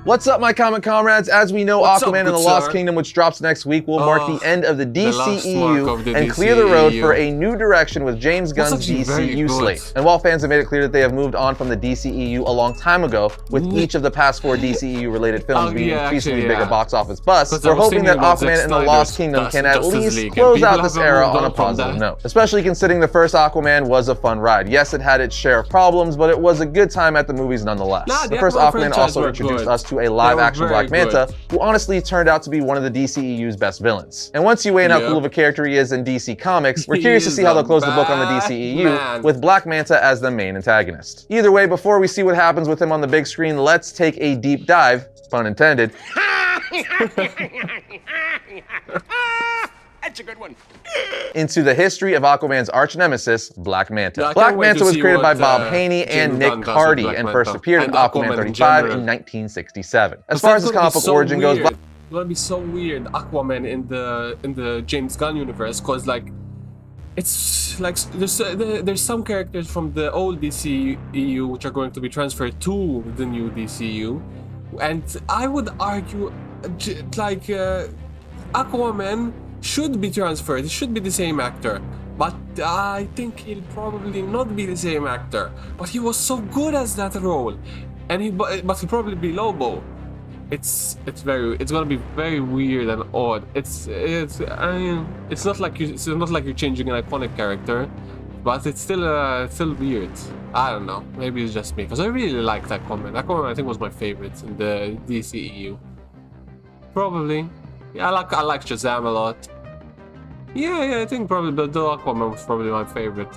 What's up, my comic comrades? As we know, Aquaman and the Lost Kingdom, which drops next week, will mark the end of the DCEU and clear the road for a new direction with James Gunn's DCU slate. And while fans have made it clear that they have moved on from the DCEU a long time ago, with each of the past 4 DCEU-related films being increasingly bigger box office busts, we're hoping that Aquaman and the Lost Kingdom can at least close out this era on a positive note. Especially considering the first Aquaman was a fun ride. Yes, it had its share of problems, but it was a good time at the movies nonetheless. The first Aquaman also introduced us to a live-action Black Manta, who honestly turned out to be one of the DCEU's best villains. And once you weigh in how cool of a character he is in DC Comics, we're curious to see how they'll close the book on the DCEU with Black Manta as the main antagonist. Either way, before we see what happens with him on the big screen, let's take a deep dive, pun intended, that's a good one. into the history of Aquaman's arch nemesis, Black Manta. Black Manta was created by Bob Haney and Nick Cardy and first appeared in Aquaman 35 in 1967. As far as his comic book origin goes, it's gonna be so weird, Aquaman in the James Gunn universe, cause like it's like there's some characters from the old DCEU which are going to be transferred to the new DCU, and I would argue like Aquaman should be transferred. It should be the same actor, but I think he'll probably not be the same actor. But he was so good as that role, and but he'll probably be Lobo. It's gonna be very weird and odd. It's not like you're changing an iconic character, but it's still weird. I don't know. Maybe it's just me, because I really liked Aquaman. Aquaman I think was my favorite in the DCEU. Probably. Yeah, I like Shazam a lot. Yeah, I think probably the Aquaman was probably my favorite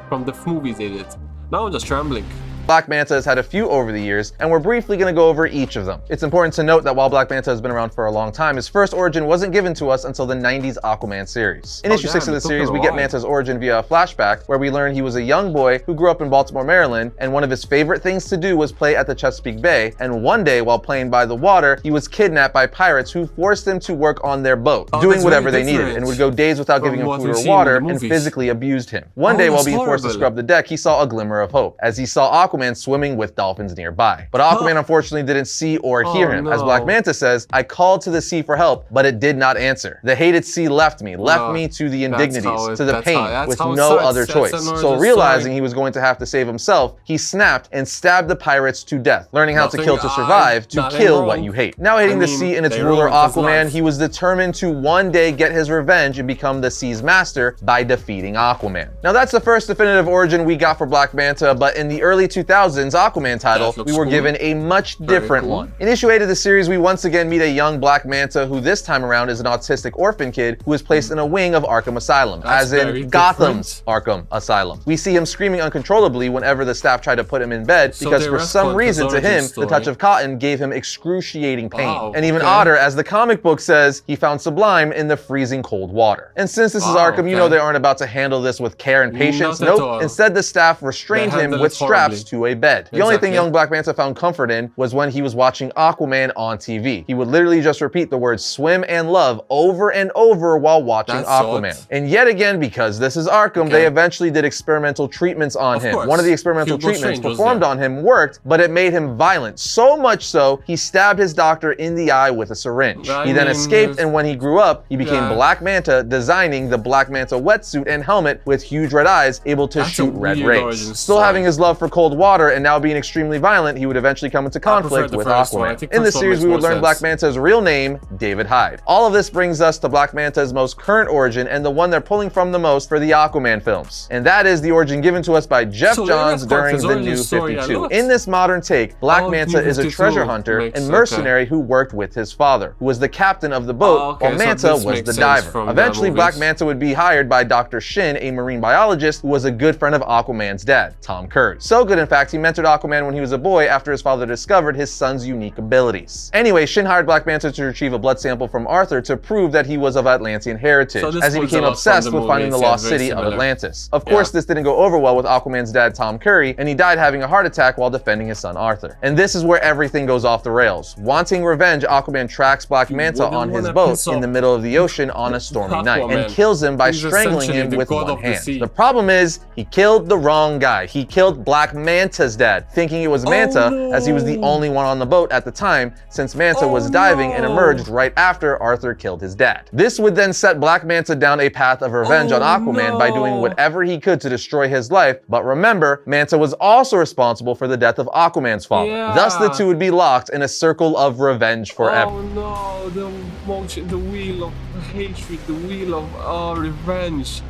from the movies they did. Now I'm just trembling. Black Manta has had a few over the years, and we're briefly going to go over each of them. It's important to note that while Black Manta has been around for a long time, his first origin wasn't given to us until the 90s Aquaman series. In issue 6 of the series, we get Manta's origin via a flashback, where we learn he was a young boy who grew up in Baltimore, Maryland, and one of his favorite things to do was play at the Chesapeake Bay, and one day, while playing by the water, he was kidnapped by pirates who forced him to work on their boat, doing whatever they needed, and would go days without giving him food or water, and physically abused him. One day, while being forced to scrub the deck, he saw a glimmer of hope, as he saw Aquaman swimming with dolphins nearby. But Aquaman unfortunately didn't see or hear him. As Black Manta says, I called to the sea for help, but it did not answer. The hated sea left me to the indignities, to the pain, with no other choice. So realizing he was going to have to save himself, he snapped and stabbed the pirates to death, learning how to kill to survive, to kill what you hate. Now hating the sea and its ruler Aquaman, he was determined to one day get his revenge and become the sea's master by defeating Aquaman. Now that's the first definitive origin we got for Black Manta, but in the early 2000s, Aquaman title, we were given a much different one. In issue 8 of the series, we once again meet a young Black Manta who this time around is an autistic orphan kid who is placed in a wing of Arkham Asylum, as in Gotham's Arkham Asylum. We see him screaming uncontrollably whenever the staff try to put him in bed because for some reason to him, the touch of cotton gave him excruciating pain. And even odder, as the comic book says, he found sublime in the freezing cold water. And since this is Arkham, you know they aren't about to handle this with care and patience. Nope. Instead, the staff restrained him with straps to a bed. The only thing young Black Manta found comfort in was when he was watching Aquaman on TV. He would literally just repeat the words swim and love over and over while watching Aquaman. And yet again, because this is Arkham, they eventually did experimental treatments on him. One of the experimental treatments performed on him worked, but it made him violent. So much so, he stabbed his doctor in the eye with a syringe. He then escaped, and when he grew up, he became Black Manta, designing the Black Manta wetsuit and helmet with huge red eyes, able to shoot red rays. Still having his love for cold water and now being extremely violent, he would eventually come into conflict with Aquaman. In the series, we would learn Black Manta's real name, David Hyde. All of this brings us to Black Manta's most current origin and the one they're pulling from the most for the Aquaman films. And that is the origin given to us by Jeff Johns during the New 52. In this modern take, Black Manta is a treasure hunter and mercenary who worked with his father, who was the captain of the boat, while Manta was the diver. Eventually, Black Manta would be hired by Dr. Shin, a marine biologist who was a good friend of Aquaman's dad, Tom Curry. So good, in fact, he mentored Aquaman when he was a boy after his father discovered his son's unique abilities. Anyway, Shin hired Black Manta to retrieve a blood sample from Arthur to prove that he was of Atlantean heritage, as he became obsessed with finding the lost city of Atlantis. Of course, this didn't go over well with Aquaman's dad, Tom Curry, and he died having a heart attack while defending his son Arthur. And this is where everything goes off the rails. Wanting revenge, Aquaman tracks Black Manta on his boat in the middle of the ocean on a stormy night and kills him by strangling him with one hand. The problem is, he killed the wrong guy. He killed Black Manta. Manta's dad, thinking it was Manta as he was the only one on the boat at the time, since Manta was diving and emerged right after Arthur killed his dad. This would then set Black Manta down a path of revenge on Aquaman by doing whatever he could to destroy his life, but remember, Manta was also responsible for the death of Aquaman's father. Thus, the two would be locked in a circle of revenge forever. Oh no, the wheel of hatred, the wheel of revenge.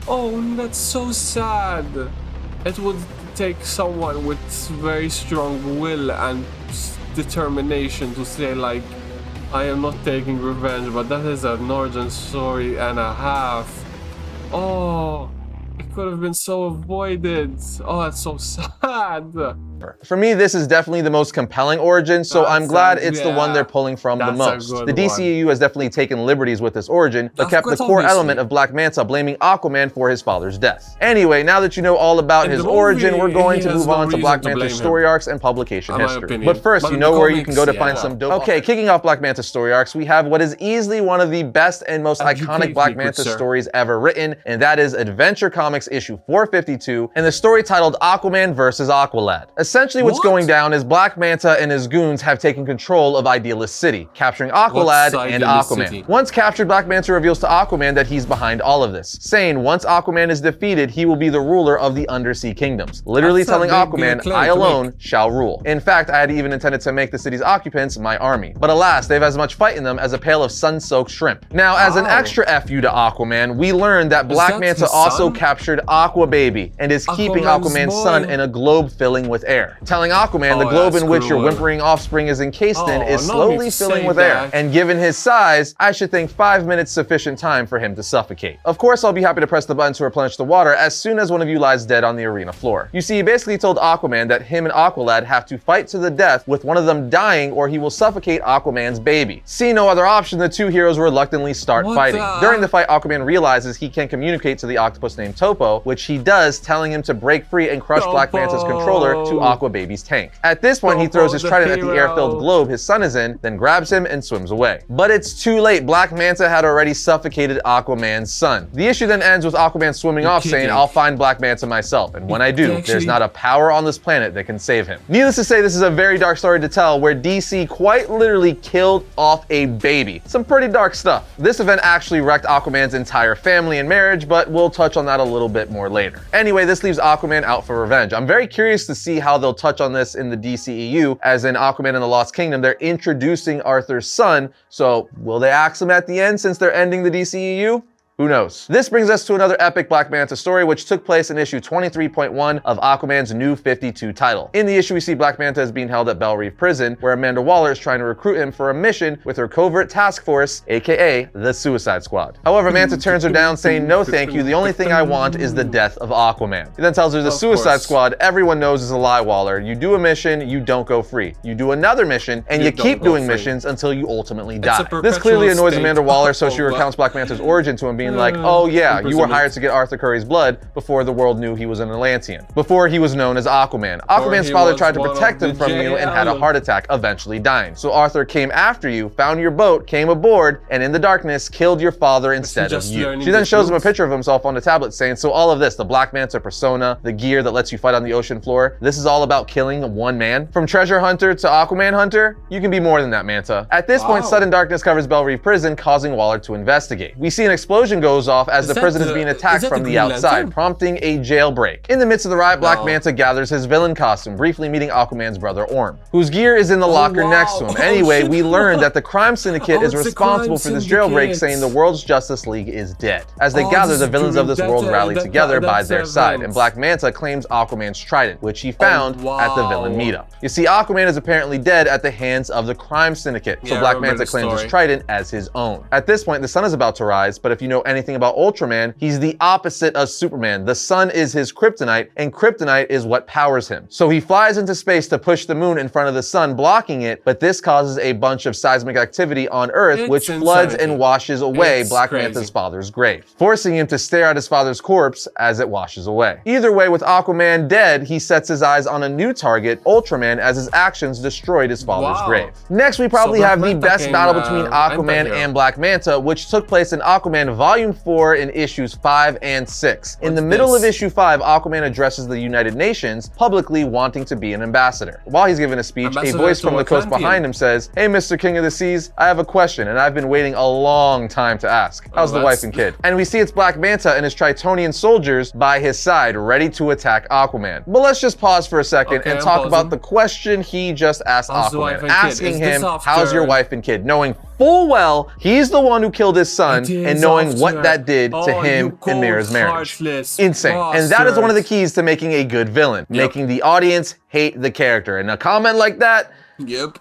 Oh, that's so sad. It would take someone with very strong will and determination to say, like, I am not taking revenge, but that is an origin story and a half. Oh, it could have been so avoided. Oh, that's so sad. For me, this is definitely the most compelling origin, so I'm glad it's the one they're pulling from the most. The DCEU has definitely taken liberties with this origin, but kept the core element of Black Manta blaming Aquaman for his father's death. Anyway, now that you know all about his origin, we're going to move on to Black Manta's story arcs and publication history. But first, you know where you can go to find some dope. Okay, kicking off Black Manta story arcs, we have what is easily one of the best and most iconic Black Manta stories ever written, and that is Adventure Comics issue 452, and the story titled Aquaman vs. Aqualad. Essentially, what's going down is Black Manta and his goons have taken control of Idealist City, capturing Aqualad and Aquaman. Once captured, Black Manta reveals to Aquaman that he's behind all of this, saying once Aquaman is defeated, he will be the ruler of the undersea kingdoms, literally telling Aquaman, I alone shall rule. In fact, I had even intended to make the city's occupants my army, but alas, they have as much fight in them as a pail of sun-soaked shrimp. Now, as an extra FU to Aquaman, we learned that Black Manta also captured Aqua Baby and is keeping Aquaman's son in a globe filling with air, telling Aquaman the globe in which your whimpering offspring is encased in is slowly filling with air, and given his size, I should think 5 minutes sufficient time for him to suffocate. Of course, I'll be happy to press the button to replenish the water as soon as one of you lies dead on the arena floor. You see, he basically told Aquaman that him and Aqualad have to fight to the death, with one of them dying or he will suffocate Aquaman's baby. See no other option, the two heroes reluctantly start fighting. During the fight, Aquaman realizes he can communicate to the octopus named Topo, which he does, telling him to break free and crush Black Manta's controller to Aqua Baby's tank. At this point, he throws his trident at the air-filled globe his son is in, then grabs him and swims away. But it's too late. Black Manta had already suffocated Aquaman's son. The issue then ends with Aquaman swimming off, saying, I'll find Black Manta myself, and when I do, there's not a power on this planet that can save him. Needless to say, this is a very dark story to tell, where DC quite literally killed off a baby. Some pretty dark stuff. This event actually wrecked Aquaman's entire family and marriage, but we'll touch on that a little bit more later. Anyway, this leaves Aquaman out for revenge. I'm very curious to see how they'll touch on this in the DCEU, as in Aquaman and the Lost Kingdom, they're introducing Arthur's son, so will they axe him at the end since they're ending the DCEU? Who knows? This brings us to another epic Black Manta story, which took place in issue 23.1 of Aquaman's New 52 title. In the issue, we see Black Manta is being held at Belle Reve Prison, where Amanda Waller is trying to recruit him for a mission with her covert task force, aka the Suicide Squad. However, Manta turns her down, saying, no thank you, the only thing I want is the death of Aquaman. He then tells her the Suicide Squad, everyone knows, is a lie, Waller. You do a mission, you don't go free. You do another mission, and you keep doing missions until you ultimately die. This clearly annoys Amanda Waller, so she recounts Black Manta's origin to him, being like, oh yeah, you were hired to get Arthur Curry's blood before the world knew he was an Atlantean, before he was known as Aquaman. Aquaman's father tried to protect him from you and had a heart attack, eventually dying. So Arthur came after you, found your boat, came aboard, and in the darkness killed your father instead of you. She then shows him a picture of himself on the tablet, saying, so all of this, the Black Manta persona, the gear that lets you fight on the ocean floor, this is all about killing one man? From treasure hunter to Aquaman hunter? You can be more than that, Manta. At this point, sudden darkness covers Belle Reve Prison, causing Waller to investigate. We see an explosion goes off as the prison is being attacked from the outside, prompting a jailbreak. In the midst of the riot, Black Manta gathers his villain costume, briefly meeting Aquaman's brother Orm, whose gear is in the locker next to him. Anyway, we learn that the crime syndicate is responsible for this jailbreak, saying the world's Justice League is dead. As they gather, the villains of this world rally together by their side, and Black Manta claims Aquaman's trident, which he found at the villain meetup. You see, Aquaman is apparently dead at the hands of the crime syndicate, so Black Manta claims his trident as his own. At this point, the sun is about to rise, but if you know anything about Ultraman, he's the opposite of Superman. The sun is his kryptonite, and kryptonite is what powers him. So he flies into space to push the moon in front of the sun, blocking it, but this causes a bunch of seismic activity on Earth, which floods and washes away Black Manta's father's grave, forcing him to stare at his father's corpse as it washes away. Either way, with Aquaman dead, he sets his eyes on a new target, Ultraman, as his actions destroyed his father's grave. Next, we probably have the best battle between Aquaman and Black Manta, which took place in Aquaman Volume 4 in issues 5 and 6. In the middle of issue 5, Aquaman addresses the United Nations, publicly wanting to be an ambassador. While he's giving a speech, a voice from the coast behind him says, "Hey, Mr. King of the Seas, I have a question, and I've been waiting a long time to ask. How's the wife and kid?" And we see it's Black Manta and his Tritonian soldiers by his side, ready to attack Aquaman. But let's just pause for a second and talk about the question he just asked Aquaman, asking him, "How's your wife and kid?" Knowing full well he's the one who killed his son, and knowing what that did to him and Mira's marriage. Insane. And that is one of the keys to making a good villain, making the audience hate the character. And a comment like that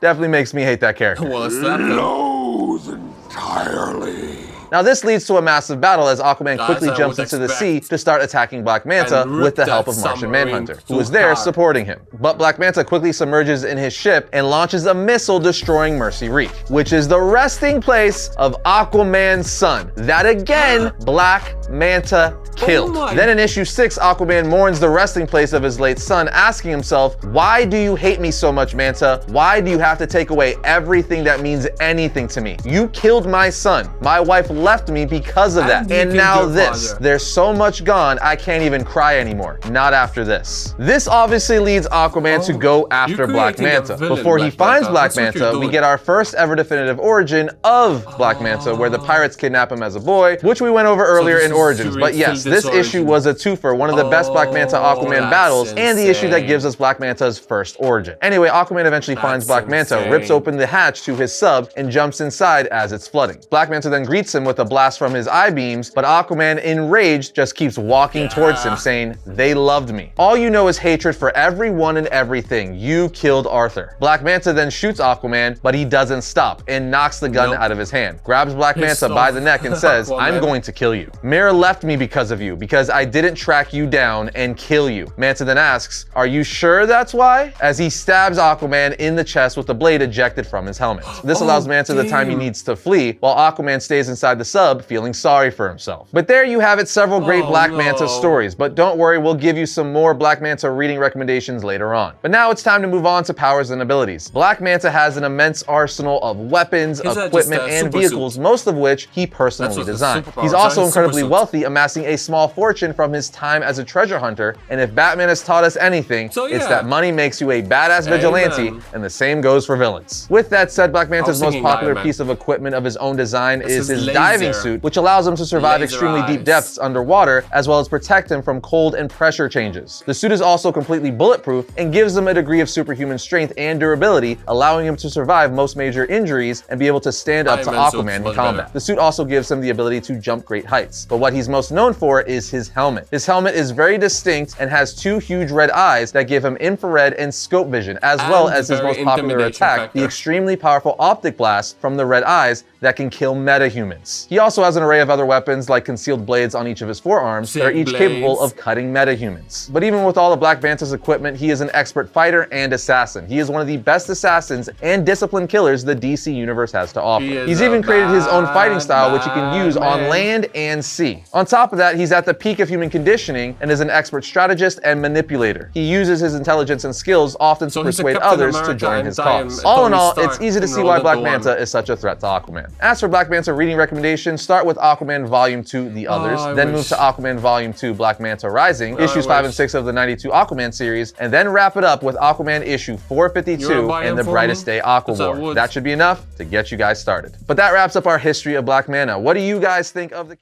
definitely makes me hate that character. Loathe entirely. Now this leads to a massive battle as Aquaman quickly jumps into the sea to start attacking Black Manta with the help of Martian Manhunter, who is there supporting him. But Black Manta quickly submerges in his ship and launches a missile destroying Mercy Reef, which is the resting place of Aquaman's son. That again, Black Manta killed. Then in issue 6, Aquaman mourns the resting place of his late son, asking himself, "Why do you hate me so much, Manta? Why do you have to take away everything that means anything to me? You killed my son. My wife left me because of that. And now this. There's so much gone, I can't even cry anymore. Not after this." This obviously leads Aquaman to go after Black Manta. Before he finds Black Manta, we get our first ever definitive origin of Black Manta, where the pirates kidnap him as a boy, which we went over earlier in Origins. But yes, this issue was a twofer, one of the best Black Manta Aquaman battles, and the issue that gives us Black Manta's first origin. Anyway, Aquaman eventually finds Black Manta, rips open the hatch to his sub, and jumps inside as it's flooding. Black Manta then greets him with a blast from his eye beams, but Aquaman, enraged, just keeps walking towards him, saying, "They loved me. All you know is hatred for everyone and everything. You killed Arthur." Black Manta then shoots Aquaman, but he doesn't stop, and knocks the gun out of his hand, grabs Black Manta by the neck and says, "I'm going to kill you. Mira left me because of you, because I didn't track you down and kill you." Manta then asks, "Are you sure that's why?" as he stabs Aquaman in the chest with the blade ejected from his helmet. This allows Manta the time he needs to flee, while Aquaman stays inside the sub, feeling sorry for himself. But there you have it, several great Black Manta stories. But don't worry, we'll give you some more Black Manta reading recommendations later on. But now it's time to move on to powers and abilities. Black Manta has an immense arsenal of weapons, equipment, and vehicles, most of which he personally designed. He's also incredibly wealthy, amassing a small fortune from his time as a treasure hunter. And if Batman has taught us anything, it's that money makes you a badass vigilante, and the same goes for villains. With that said, Black Manta's most popular piece of equipment of his own design is his diving suit, which allows him to survive extremely deep depths underwater, as well as protect him from cold and pressure changes. The suit is also completely bulletproof and gives him a degree of superhuman strength and durability, allowing him to survive most major injuries and be able to stand up to Aquaman in combat. The suit also gives him the ability to jump great heights, but what he's most known for is his helmet. His helmet is very distinct and has two huge red eyes that give him infrared and scope vision, as well as his most popular attack, the extremely powerful optic blast from the red eyes that can kill metahumans. He also has an array of other weapons like concealed blades on each of his forearms that are each capable of cutting metahumans. But even with all of Black Manta's equipment, he is an expert fighter and assassin. He is one of the best assassins and disciplined killers the DC universe has to offer. He's even created his own fighting style, which he can use on land and sea. On top of that, he's at the peak of human conditioning and is an expert strategist and manipulator. He uses his intelligence and skills often to persuade others to join his cause. All in all, it's easy to see why Black Manta is such a threat to Aquaman. As for Black Manta reading recommendations, start with Aquaman Volume 2, The Others, then move to Aquaman Volume 2, Black Manta Rising, issues 5 and 6 of the 92 Aquaman series, and then wrap it up with Aquaman issue 452 and The Brightest Day Aquawar. That should be enough to get you guys started. But that wraps up our history of Black Manta. What do you guys think of the